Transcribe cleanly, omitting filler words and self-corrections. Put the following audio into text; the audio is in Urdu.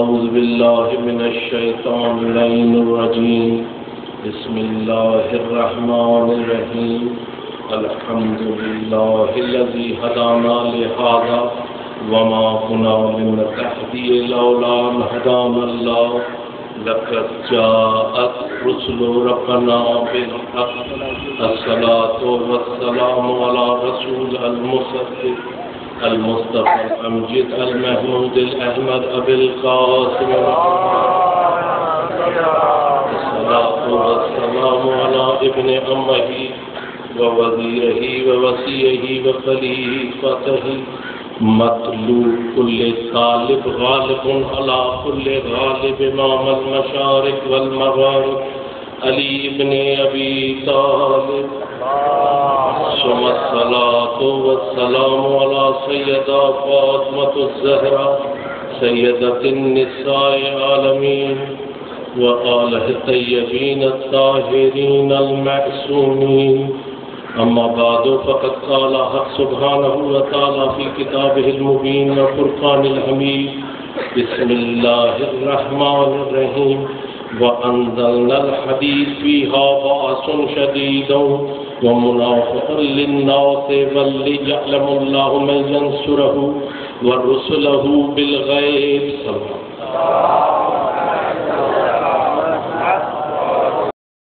أعوذ بالله من الشيطان اللعين الرجيم بسم الله الرحمن الرحيم الحمد لله الذي هدانا لهذا وما كنا لنهتدي لولا أن هدانا الله لقد جاءت رسل ربنا بالحق الصلاة والسلام على رسول المصدق المصطفى الأمجد المحمود الأحمد أبي القاسم الصلاة والسلام على ابن أمه ووزيره ووصيه وخليفته مطلوب كل طالب غالب على كل غالب إمام المشارق والمغارب علي بن أبي طالب ثم الصلاة والسلام على سيدة فاطمة الزهراء سيدة النساء العالمين وآله الطيبين الطاهرين المعصومين أما بعد فقد قال حق سبحانه وتعالى في كتابه المبين والفرقان الحميد بسم الله الرحمن الرحيم وأنزلنا الحديد فيها بأس شديد ومنافع للناس وليعلم الله من ينصره ورسله بالغيب